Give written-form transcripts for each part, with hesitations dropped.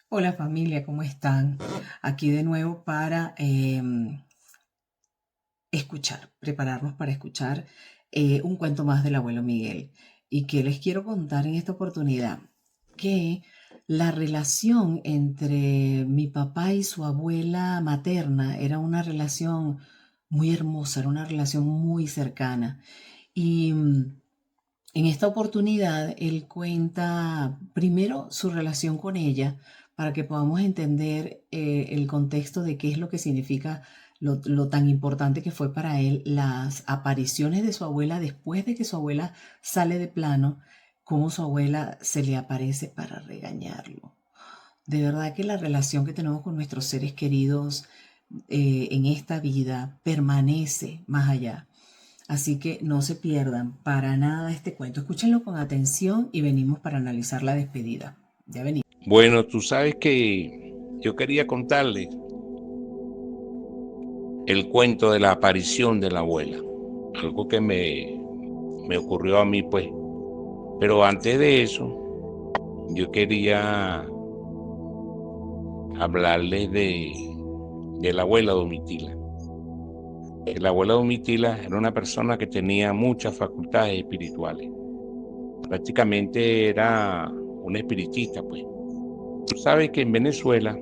Hola familia, ¿cómo están? Aquí de nuevo para escuchar, prepararnos para escuchar un cuento más del abuelo Miguel. ¿Y qué les quiero contar en esta oportunidad? Que la relación entre mi papá y su abuela materna era una relación muy hermosa, era una relación muy cercana. Y en esta oportunidad, él cuenta primero su relación con ella para que podamos entender el contexto de qué es lo que significa lo tan importante que fue para él las apariciones de su abuela después de que su abuela sale de plano, cómo su abuela se le aparece para regañarlo. De verdad que la relación que tenemos con nuestros seres queridos en esta vida permanece más allá. Así que no se pierdan para nada este cuento. Escúchenlo con atención y venimos para analizar la despedida. Ya venimos. Bueno, tú sabes que yo quería contarle el cuento de la aparición de la abuela, algo que me ocurrió a mí, pues. Pero antes de eso, yo quería hablarles de la abuela Domitila. La abuela Domitila era una persona que tenía muchas facultades espirituales. Prácticamente era una espiritista, pues. Tú sabes que en Venezuela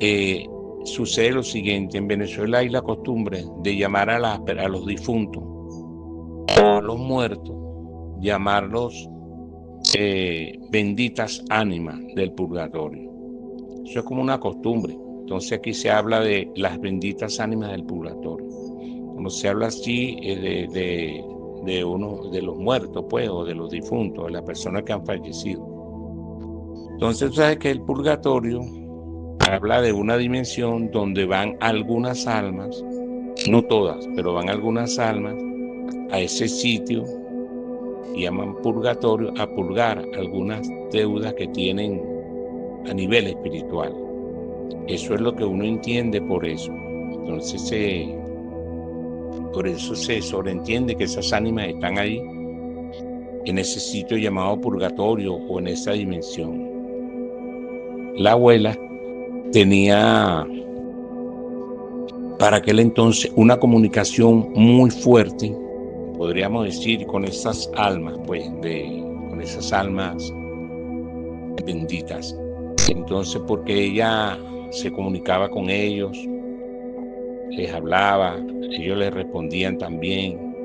eh, sucede lo siguiente: en Venezuela hay la costumbre de llamar a los difuntos o a los muertos, llamarlos benditas ánimas del purgatorio. Eso es como una costumbre. Entonces aquí se habla de las benditas ánimas del purgatorio. Cuando se habla así de uno de los muertos, pues, o de los difuntos, de las personas que han fallecido. Entonces tú sabes que el purgatorio habla de una dimensión donde van algunas almas, no todas, pero van algunas almas a ese sitio, llaman purgatorio, a purgar algunas deudas que tienen a nivel espiritual. Eso es lo que uno entiende por eso. Entonces, por eso se sobreentiende que esas ánimas están ahí, en ese sitio llamado purgatorio o en esa dimensión. La abuela tenía para aquel entonces una comunicación muy fuerte, podríamos decir, con esas almas, pues, con esas almas benditas. Entonces, porque ella se comunicaba con ellos, les hablaba, ellos les respondían también,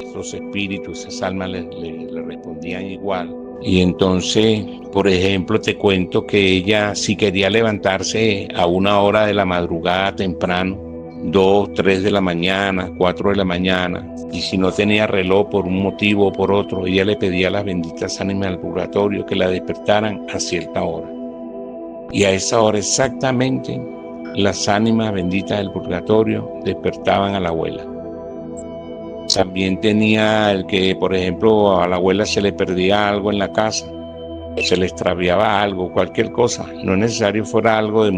esos espíritus, esas almas le respondían igual. Y entonces, por ejemplo, te cuento que ella, si quería levantarse a una hora de la madrugada temprano, 2, 3 de la mañana, 4 de la mañana, y si no tenía reloj por un motivo o por otro, ella le pedía a las benditas ánimas del purgatorio que la despertaran a cierta hora. Y a esa hora exactamente, las ánimas benditas del purgatorio despertaban a la abuela. También tenía el que, por ejemplo, a la abuela se le perdía algo en la casa, se le extraviaba algo, cualquier cosa. No es necesario fuera algo de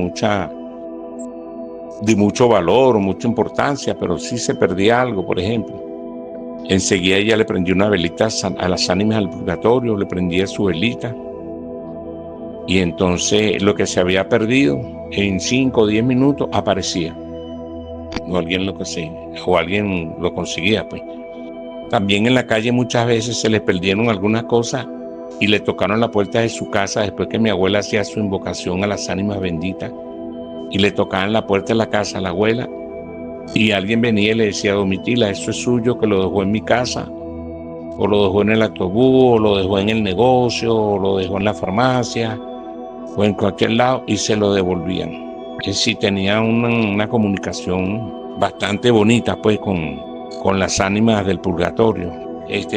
mucho valor o mucha importancia, pero sí se perdía algo, por ejemplo. Enseguida ella le prendía una velita a las ánimas del purgatorio, le prendía su velita, y entonces lo que se había perdido en 5 o 10 minutos aparecía. O alguien lo conseguía, o alguien lo conseguía, pues. También en la calle muchas veces se le perdieron algunas cosas y le tocaron la puerta de su casa después que mi abuela hacía su invocación a las ánimas benditas, y le tocaban la puerta de la casa a la abuela, y alguien venía y le decía: Domitila, eso es suyo, que lo dejó en mi casa, o lo dejó en el autobús, o lo dejó en el negocio, o lo dejó en la farmacia, o en cualquier lado, y se lo devolvían. Es decir, tenía una comunicación bastante bonita, pues, con las ánimas del purgatorio.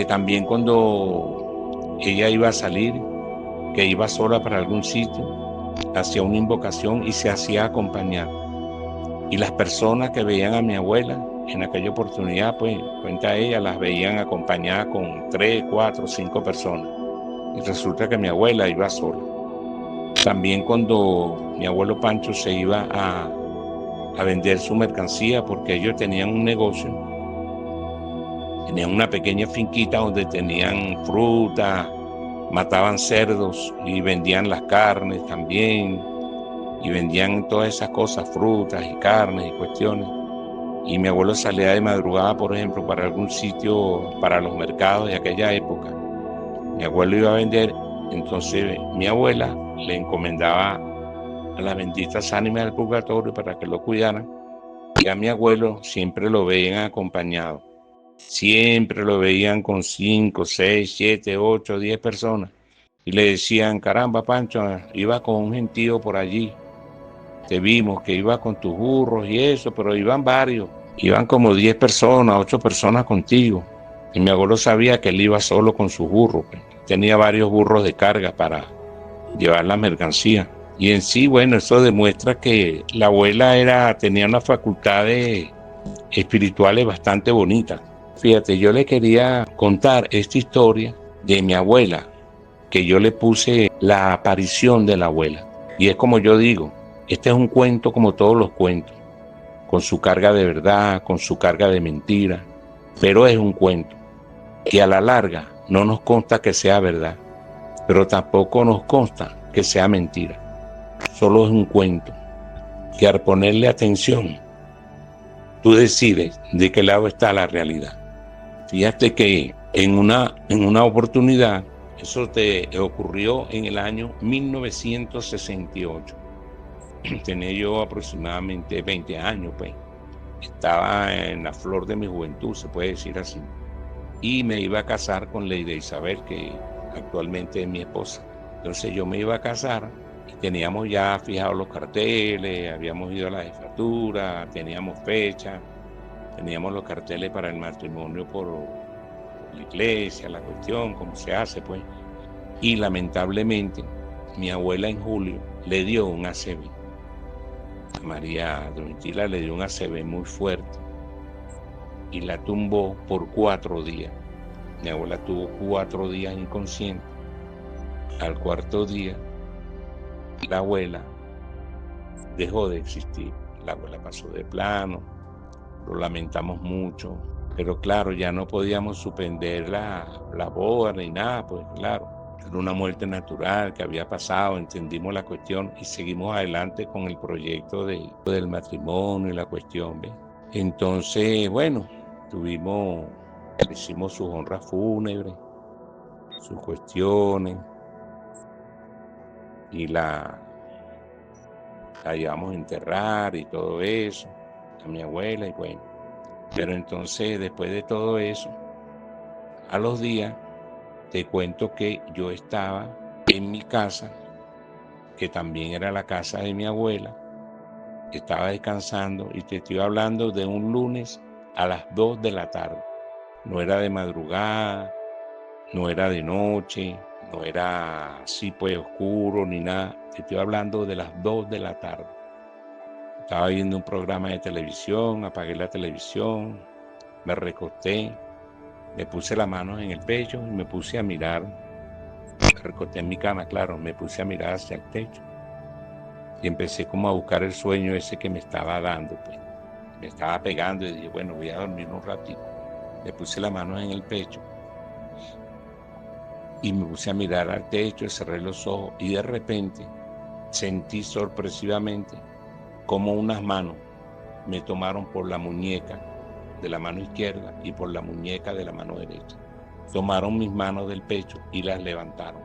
También cuando ella iba a salir, que iba sola para algún sitio, hacía una invocación y se hacía acompañar. Y las personas que veían a mi abuela en aquella oportunidad, pues, cuenta ella, las veían acompañadas con 3, 4, 5 personas. Y resulta que mi abuela iba sola. También cuando mi abuelo Pancho se iba a vender su mercancía, porque ellos tenían un negocio, tenían una pequeña finquita donde tenían fruta, mataban cerdos y vendían las carnes también, y vendían todas esas cosas, frutas y carnes y cuestiones. Y mi abuelo salía de madrugada, por ejemplo, para algún sitio, para los mercados de aquella época. Mi abuelo iba a vender, entonces mi abuela le encomendaba a las benditas ánimas del purgatorio para que lo cuidaran. Y a mi abuelo siempre lo veían acompañado. Siempre lo veían con 5, 6, 7, 8, 10 personas. Y le decían, caramba, Pancho, iba con un gentío por allí. Te vimos que iba con tus burros y eso, pero iban varios. Iban como 10 personas, 8 personas contigo. Y mi abuelo sabía que él iba solo con sus burros. Tenía varios burros de carga para llevar la mercancía. Y en sí, bueno, eso demuestra que la abuela tenía unas facultades espirituales bastante bonitas. Fíjate, yo le quería contar esta historia de mi abuela, que yo le puse la aparición de la abuela. Y es como yo digo, este es un cuento como todos los cuentos, con su carga de verdad, con su carga de mentira, pero es un cuento que a la larga no nos consta que sea verdad, pero tampoco nos consta que sea mentira. Solo es un cuento que al ponerle atención, tú decides de qué lado está la realidad. Fíjate que en una oportunidad, eso te ocurrió en el año 1968. Tenía yo aproximadamente 20 años, pues. Estaba en la flor de mi juventud, se puede decir así. Y me iba a casar con Lady Isabel, que actualmente es mi esposa. Entonces yo me iba a casar y teníamos ya fijados los carteles, habíamos ido a la jefatura, teníamos fecha, teníamos los carteles para el matrimonio por la iglesia, la cuestión, cómo se hace, pues. Y lamentablemente, mi abuela en julio le dio un ACV. A María Domitila le dio un ACV muy fuerte y la tumbó por 4 días. Mi abuela tuvo 4 días inconsciente. Al 4.º día, la abuela dejó de existir. La abuela pasó de plano, lo lamentamos mucho, pero claro, ya no podíamos suspender la boda ni nada, pues claro, era una muerte natural que había pasado, entendimos la cuestión y seguimos adelante con el proyecto del matrimonio y la cuestión, ¿ves? Entonces, bueno, hicimos sus honras fúnebres, sus cuestiones, y la llevamos a enterrar y todo eso, a mi abuela, y bueno. Pero entonces, después de todo eso, a los días, te cuento que yo estaba en mi casa, que también era la casa de mi abuela, estaba descansando, y te estoy hablando de un lunes a las 2 de la tarde. No era de madrugada, no era de noche, no era así pues oscuro ni nada. Te estoy hablando de las 2 de la tarde. Estaba viendo un programa de televisión, apagué la televisión, me recosté, me puse las manos en el pecho y me puse a mirar. Me recosté en mi cama, claro, me puse a mirar hacia el techo. Y empecé como a buscar el sueño ese que me estaba dando, pues. Me estaba pegando y dije, bueno, voy a dormir un ratito. Me puse las manos en el pecho y me puse a mirar al techo, cerré los ojos y de repente sentí sorpresivamente como unas manos me tomaron por la muñeca de la mano izquierda y por la muñeca de la mano derecha. Tomaron mis manos del pecho y las levantaron.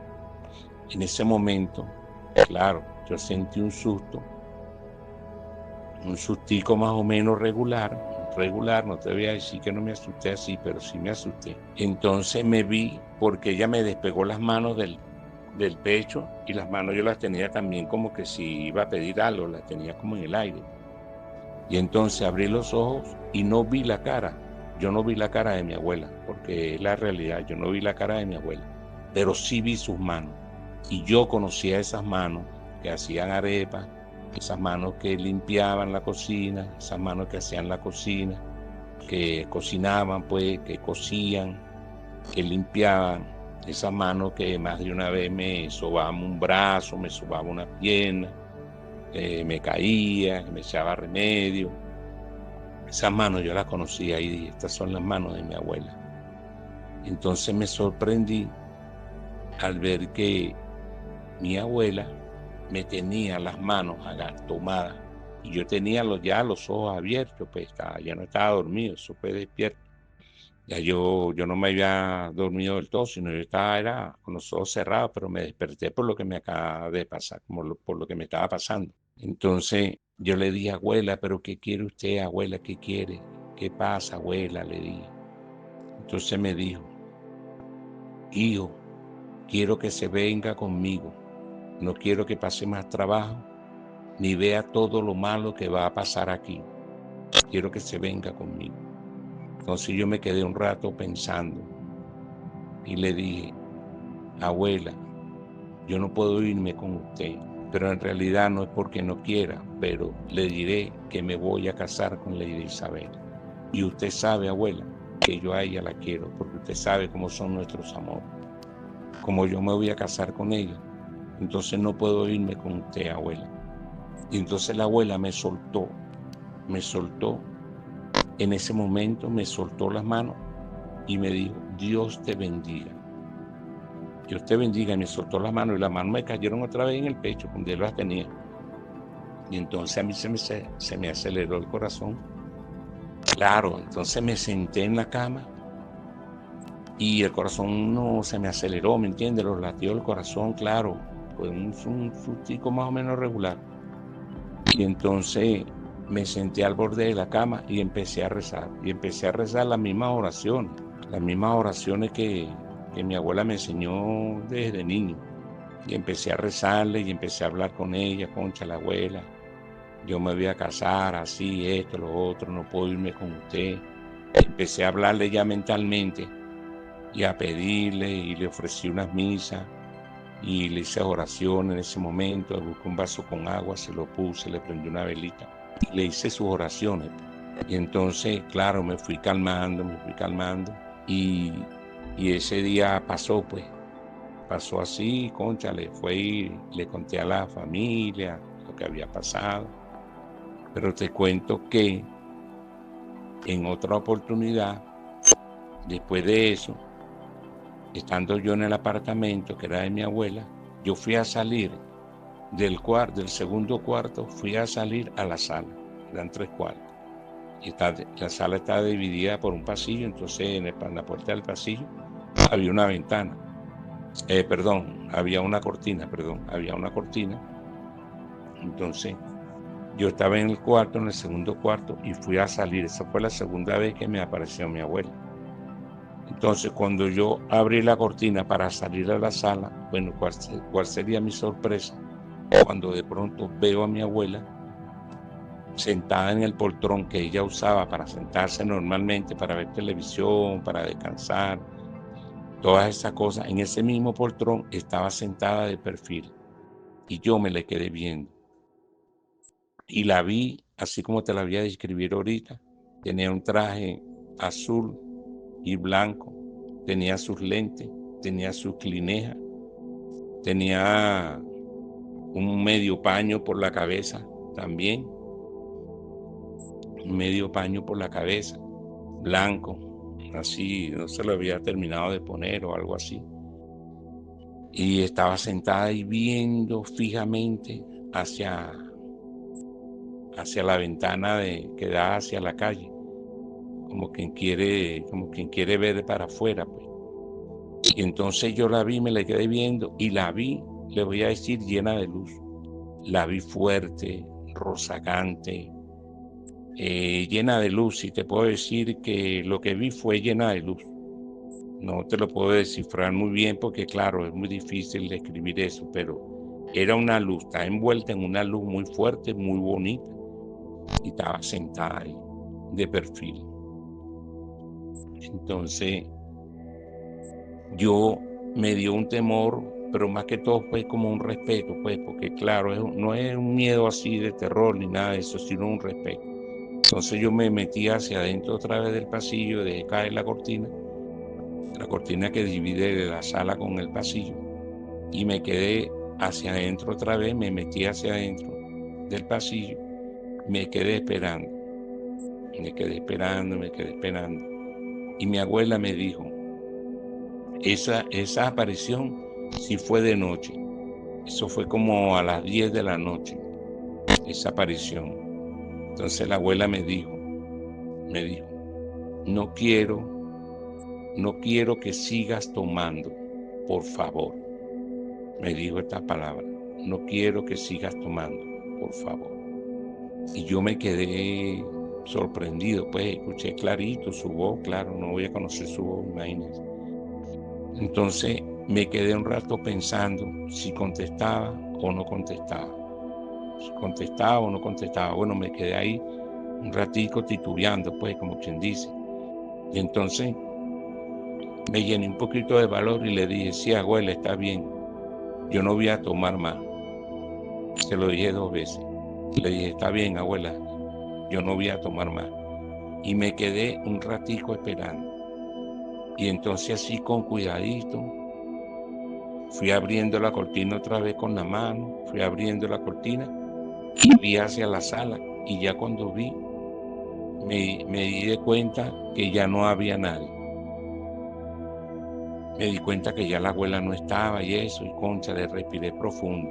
En ese momento, claro, yo sentí un susto, un sustico más o menos regular, no te voy a decir que no me asusté así, pero sí me asusté. Entonces me vi, porque ella me despegó las manos del pecho, y las manos yo las tenía también como que si iba a pedir algo, las tenía como en el aire. Y entonces abrí los ojos y no vi la cara. Yo no vi la cara de mi abuela, porque es la realidad, yo no vi la cara de mi abuela, pero sí vi sus manos. Y yo conocía esas manos que hacían arepas, esas manos que limpiaban la cocina, esas manos que hacían la cocina, que cocinaban, pues, que cocían, que limpiaban, esas manos que más de una vez me sobaban un brazo, me sobaban una pierna, me caía, me echaba remedio. Esas manos yo las conocía y estas son las manos de mi abuela. Entonces me sorprendí al ver que mi abuela me tenía las manos tomadas y yo tenía ya los ojos abiertos, pues ya no estaba dormido, eso fue despierto. Ya yo no me había dormido del todo, sino yo era con los ojos cerrados, pero me desperté por lo que me acaba de pasar, por lo que me estaba pasando. Entonces yo le dije, abuela, ¿pero qué quiere usted, abuela? ¿Qué quiere? ¿Qué pasa, abuela? Le dije. Entonces me dijo, hijo, quiero que se venga conmigo. No quiero que pase más trabajo, ni vea todo lo malo que va a pasar aquí. Quiero que se venga conmigo. Entonces yo me quedé un rato pensando y le dije, abuela, yo no puedo irme con usted, pero en realidad no es porque no quiera, pero le diré que me voy a casar con Lady Isabel. Y usted sabe, abuela, que yo a ella la quiero, porque usted sabe cómo son nuestros amores. Como yo me voy a casar con ella, entonces no puedo irme con usted, abuela. Y entonces la abuela me soltó. En ese momento me soltó las manos y me dijo, Dios te bendiga. Dios te bendiga. Y me soltó las manos y las manos me cayeron otra vez en el pecho, donde él las tenía. Y entonces a mí se me aceleró el corazón. Claro, entonces me senté en la cama y el corazón no se me aceleró, ¿me entiendes? Los latidos del corazón, claro, fue un sustico más o menos regular. Y entonces me senté al borde de la cama y empecé a rezar. Y empecé a rezar las mismas oraciones que mi abuela me enseñó desde niño. Y empecé a rezarle y empecé a hablar con ella, concha la abuela. Yo me voy a casar, así, esto, lo otro, no puedo irme con usted. Empecé a hablarle ya mentalmente y a pedirle y le ofrecí unas misas y le hice oración en ese momento, busqué un vaso con agua, se lo puse, le prendí una velita y le hice sus oraciones. Y entonces, claro, me fui calmando y ese día pasó, pues, pasó así, concha, le conté a la familia lo que había pasado, pero te cuento que en otra oportunidad, después de eso, estando yo en el apartamento que era de mi abuela, yo fui a salir del segundo cuarto, fui a salir a la sala, eran 3 cuartos. Y la sala estaba dividida por un pasillo, entonces en la puerta del pasillo había una ventana. Había una cortina. Entonces yo estaba en el segundo cuarto y fui a salir. Esa fue la segunda vez que me apareció mi abuela. Entonces cuando yo abrí la cortina para salir a la sala, bueno, ¿cuál sería mi sorpresa? Cuando de pronto veo a mi abuela sentada en el poltrón que ella usaba para sentarse normalmente, para ver televisión, para descansar, todas esas cosas. En ese mismo poltrón estaba sentada de perfil y yo me le quedé viendo. Y la vi así como te la voy a describir ahorita. Tenía un traje azul y blanco, tenía sus lentes, tenía sus clinejas, tenía un medio paño por la cabeza también, blanco, así, no se lo había terminado de poner o algo así. Y estaba sentada y viendo fijamente hacia la ventana que da hacia la calle, como quien quiere ver para afuera, pues. Y entonces yo la vi, me la quedé viendo y la vi, le voy a decir, llena de luz. La vi fuerte, rozagante, llena de luz, y te puedo decir que lo que vi fue llena de luz. No te lo puedo descifrar muy bien porque, claro, es muy difícil describir eso, pero era una luz, estaba envuelta en una luz muy fuerte, muy bonita, y estaba sentada ahí, de perfil. Entonces, yo me dio un temor, pero más que todo fue como un respeto, pues, porque claro, no es un miedo así de terror ni nada de eso, sino un respeto. Entonces yo me metí hacia adentro otra vez del pasillo, dejé caer la cortina que divide la sala con el pasillo, y me quedé hacia adentro otra vez, me metí hacia adentro del pasillo, me quedé esperando. Y mi abuela me dijo, esa aparición sí fue de noche. Eso fue como a las 10 de la noche, esa aparición. Entonces la abuela me dijo, no quiero que sigas tomando, por favor. Me dijo esta palabra, no quiero que sigas tomando, por favor. Y yo me quedé sorprendido, pues escuché clarito su voz, claro, no voy a conocer su voz, imagínense. Entonces me quedé un rato pensando si contestaba o no contestaba. Si contestaba o no contestaba. Bueno, me quedé ahí un ratico titubeando, pues, como quien dice. Y entonces me llené un poquito de valor y le dije, sí, abuela, está bien, yo no voy a tomar más. Se lo dije 2 veces. Le dije, está bien, abuela, yo no voy a tomar más. Y me quedé un ratico esperando. Y entonces así con cuidadito, fui abriendo la cortina otra vez con la mano, fui abriendo la cortina y vi hacia la sala. Y ya cuando vi, me di de cuenta que ya no había nadie. Me di cuenta que ya la abuela no estaba y eso, y concha, le respiré profundo.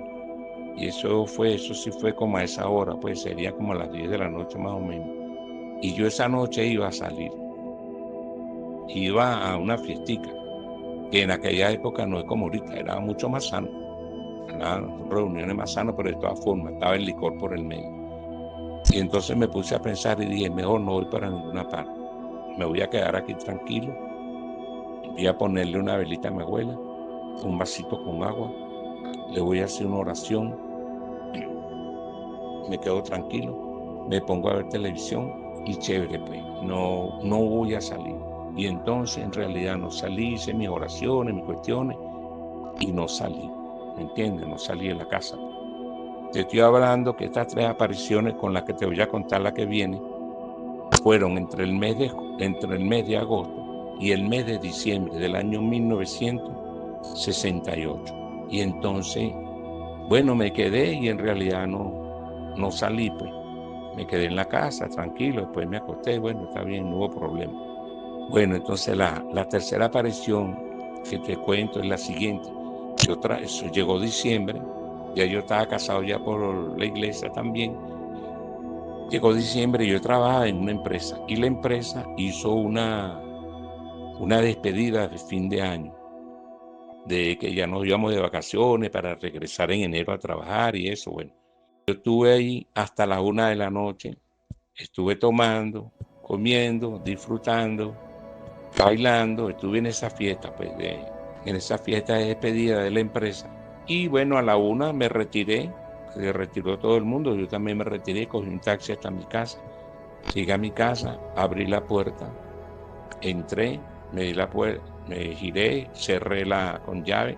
Y eso sí fue como a esa hora, pues sería como a las 10 de la noche más o menos. Y yo esa noche iba a salir. Iba a una fiestica, que en aquella época no es como ahorita, era mucho más sano. Eran reuniones más sanas, pero de todas formas estaba el licor por el medio. Y entonces me puse a pensar y dije, mejor no voy para ninguna parte. Me voy a quedar aquí tranquilo. Voy a ponerle una velita a mi abuela, un vasito con agua. Le voy a hacer una oración. Me quedo tranquilo. Me pongo a ver televisión y chévere, pues. No voy a salir. Y entonces en realidad no salí, hice mis oraciones, mis cuestiones y no salí. ¿Me entiendes? No salí de la casa. Te estoy hablando que estas 3 apariciones con las que te voy a contar la que viene fueron entre el mes de agosto y el mes de diciembre del año 1968. Y entonces, bueno, me quedé y en realidad no salí, pues. Me quedé en la casa, tranquilo, después me acosté, bueno, está bien, no hubo problema. Bueno, entonces la tercera aparición que te cuento es la siguiente. Eso llegó diciembre, ya yo estaba casado ya por la iglesia también. Llegó diciembre y yo trabajaba en una empresa y la empresa hizo una despedida de fin de año, de que ya nos íbamos de vacaciones para regresar en enero a trabajar y eso, bueno. Yo estuve ahí hasta las 1 de la noche, estuve tomando, comiendo, disfrutando, bailando, estuve en esa fiesta, pues, en esa fiesta de despedida de la empresa. Y bueno, a la 1 me retiré, se retiró todo el mundo, yo también me retiré, cogí un taxi hasta mi casa. Llegué a mi casa, abrí la puerta, entré, me giré, cerré con llave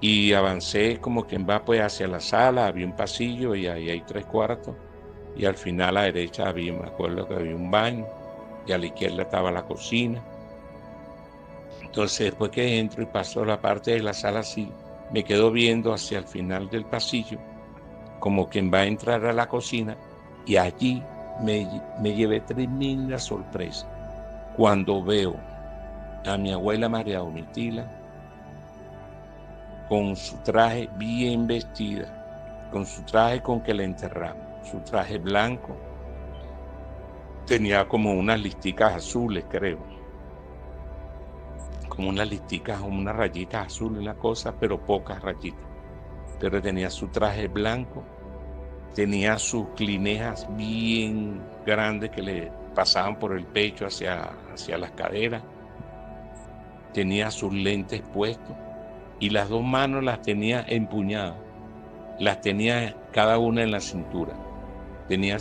y avancé como quien va pues hacia la sala. Había un pasillo y ahí hay 3 cuartos y al final a la derecha me acuerdo que había un baño y a la izquierda estaba la cocina. Entonces después que entro y paso la parte de la sala así, me quedo viendo hacia el final del pasillo como quien va a entrar a la cocina y allí me llevé tremenda sorpresa cuando veo a mi abuela María Domitila con su traje bien vestida, con su traje con que la enterramos, su traje blanco, tenía como unas listicas azules, creo, como unas listicas, unas rayitas azules, una cosa, pero pocas rayitas, pero tenía su traje blanco, tenía sus clinejas bien grandes que le pasaban por el pecho hacia las caderas, tenía sus lentes puestos y las 2 manos las tenía empuñadas, las tenía cada una en la cintura, tenía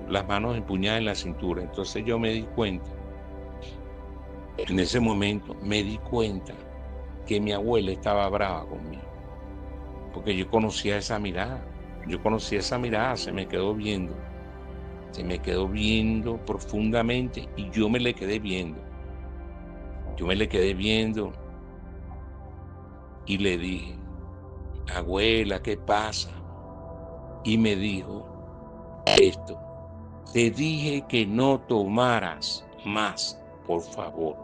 las manos empuñadas en la cintura. Entonces yo me di cuenta, en ese momento me di cuenta que mi abuela estaba brava conmigo, porque yo conocía esa mirada, se me quedó viendo profundamente y yo me le quedé viendo y le dije, abuela, ¿qué pasa? Y me dijo esto, te dije que no tomaras más, por favor,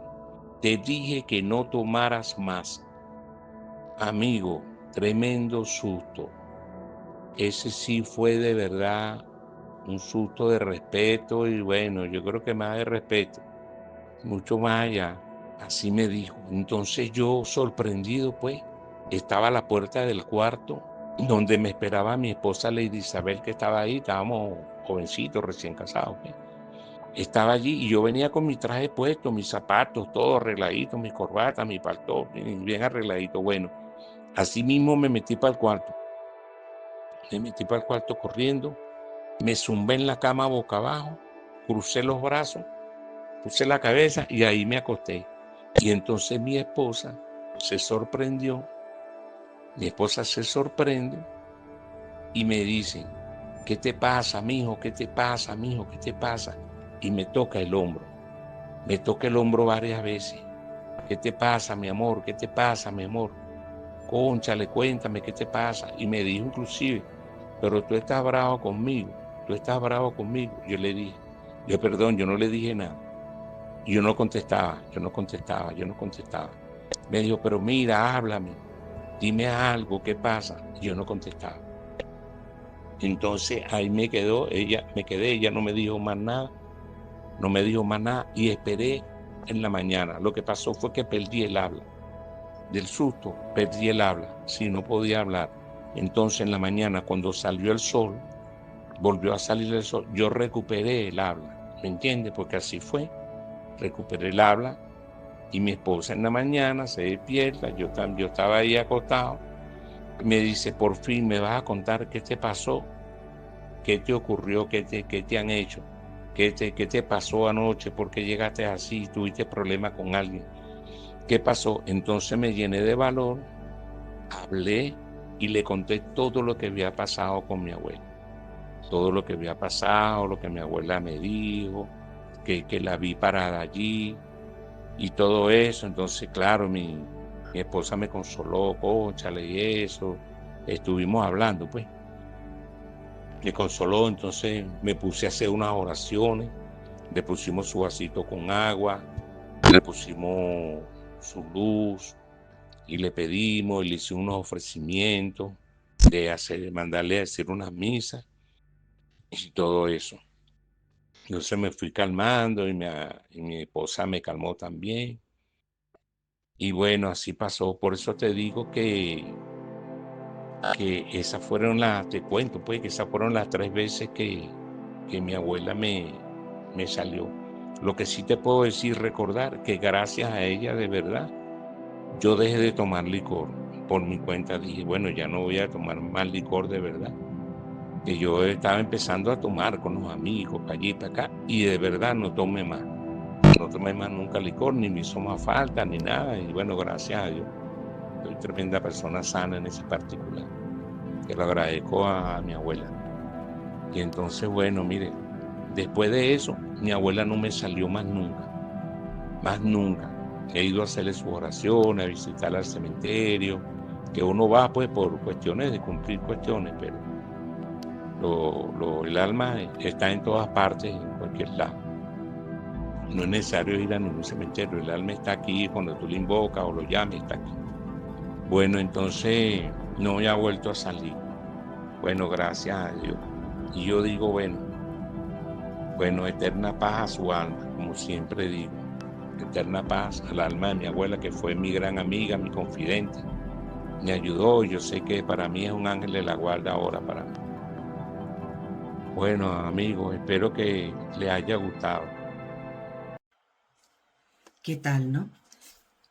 te dije que no tomaras más. Amigo, tremendo susto. Ese sí fue de verdad un susto de respeto y bueno, yo creo que más de respeto, mucho más allá. Así me dijo. Entonces yo, sorprendido, pues, estaba a la puerta del cuarto donde me esperaba mi esposa Lady Isabel, que estaba ahí. Estábamos jovencitos, recién casados, pues. Estaba allí y yo venía con mi traje puesto, mis zapatos, todo arregladito, mi corbata, mi paltó, bien arregladito. Bueno, así mismo me metí para el cuarto. Me metí para el cuarto corriendo, me zumbé en la cama boca abajo, crucé los brazos, puse la cabeza y ahí me acosté. Y entonces mi esposa se sorprendió, mi esposa se sorprende y me dice, ¿qué te pasa, mijo? ¿Qué te pasa, mijo? ¿Qué te pasa? Y me toca el hombro varias veces. ¿Qué te pasa, mi amor? ¿Qué te pasa, mi amor? Cónchale, cuéntame, ¿qué te pasa? Y me dijo inclusive, pero tú estás bravo conmigo, tú estás bravo conmigo. Yo le dije, perdón, yo no le dije nada. Y yo no contestaba. Me dijo, pero mira, háblame, dime algo, ¿qué pasa? Y yo no contestaba. Entonces ahí me quedé, ella no me dijo más nada, y esperé en la mañana. Lo que pasó fue que perdí el habla. Del susto, perdí el habla, sí, no podía hablar. Entonces en la mañana, cuando salió el sol, volvió a salir el sol, yo recuperé el habla, ¿me entiendes? Porque así fue, recuperé el habla y mi esposa en la mañana se despierta, yo estaba ahí acostado, me dice, por fin me vas a contar qué te pasó, qué te ocurrió, qué te han hecho, qué te pasó anoche, por qué llegaste así, tuviste problemas con alguien, qué pasó. Entonces me llené de valor, hablé y le conté todo lo que había pasado con mi abuela. Todo lo que había pasado, lo que mi abuela me dijo, que la vi parada allí y todo eso. Entonces, claro, mi esposa me consoló, cónchale, y eso. Estuvimos hablando, pues. Me consoló, entonces me puse a hacer unas oraciones. Le pusimos su vasito con agua, le pusimos su luz y le pedimos, y le hice unos ofrecimientos de mandarle a hacer unas misas y todo eso. Entonces me fui calmando y mi esposa me calmó también. Y bueno, así pasó. Por eso te digo que esas fueron te cuento pues, que esas fueron las 3 veces que mi abuela me salió. Lo que sí te puedo decir, recordar que gracias a ella de verdad, yo dejé de tomar licor. Por mi cuenta dije, bueno, ya no voy a tomar más licor de verdad. Que yo estaba empezando a tomar con los amigos, para allí y para acá, y de verdad no tomé más. No tomé más nunca licor, ni me hizo más falta, ni nada. Y bueno, gracias a Dios. Soy tremenda persona sana en ese particular. Que lo agradezco a mi abuela. Y entonces, bueno, mire, después de eso, mi abuela no me salió más nunca. Más nunca. He ido a hacerle sus oraciones, a visitarla al cementerio. Que uno va pues por cuestiones de cumplir cuestiones, pero el alma está en todas partes, en cualquier lado. No es necesario ir a ningún cementerio, el alma está aquí, cuando tú le invocas o lo llames, está aquí. Bueno, entonces no me ha vuelto a salir. Bueno, gracias a Dios. Y yo digo, bueno, eterna paz a su alma, como siempre digo. Eterna paz al alma de mi abuela, que fue mi gran amiga, mi confidente. Me ayudó, yo sé que para mí es un ángel de la guarda ahora para mí. Bueno, amigos, espero que les haya gustado. ¿Qué tal, no?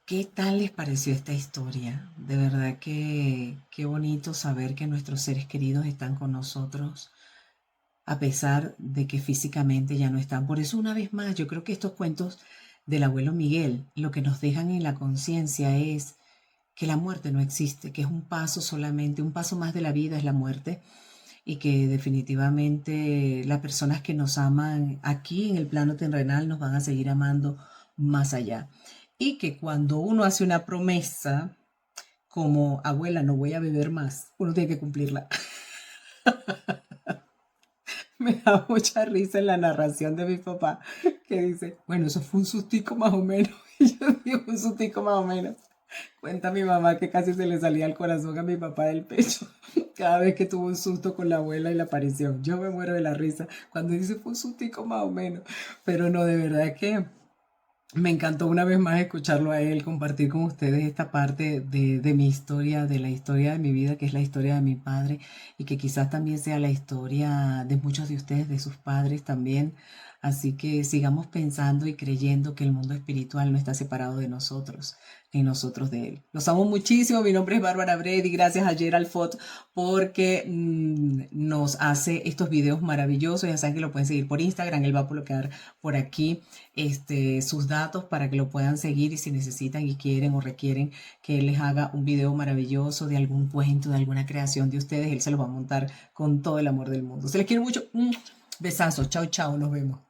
¿Qué tal les pareció esta historia? De verdad que qué bonito saber que nuestros seres queridos están con nosotros a pesar de que físicamente ya no están. Por eso, una vez más, yo creo que estos cuentos del abuelo Miguel lo que nos dejan en la conciencia es que la muerte no existe, que es un paso solamente, un paso más de la vida es la muerte y que definitivamente las personas que nos aman aquí en el plano terrenal nos van a seguir amando más allá. Y que cuando uno hace una promesa como abuela, no voy a beber más, uno tiene que cumplirla. Me da mucha risa en la narración de mi papá que dice, bueno, eso fue un sustico más o menos. Y yo digo, un sustico más o menos. Cuenta mi mamá que casi se le salía el corazón a mi papá del pecho cada vez que tuvo un susto con la abuela y la aparición. Yo me muero de la risa cuando dice fue un sustico más o menos. Pero no, de verdad que me encantó una vez más escucharlo a él, compartir con ustedes esta parte de mi historia, de la historia de mi vida, que es la historia de mi padre, y que quizás también sea la historia de muchos de ustedes, de sus padres también. Así que sigamos pensando y creyendo que el mundo espiritual no está separado de nosotros, ni nosotros de él. Los amo muchísimo. Mi nombre es Bárbara Brady. Gracias a Gerald Fott porque nos hace estos videos maravillosos. Ya saben que lo pueden seguir por Instagram. Él va a colocar por aquí sus datos para que lo puedan seguir, y si necesitan y quieren o requieren que él les haga un video maravilloso de algún cuento, de alguna creación de ustedes, él se los va a montar con todo el amor del mundo. Se les quiere mucho. Besazos. Chao, chao. Nos vemos.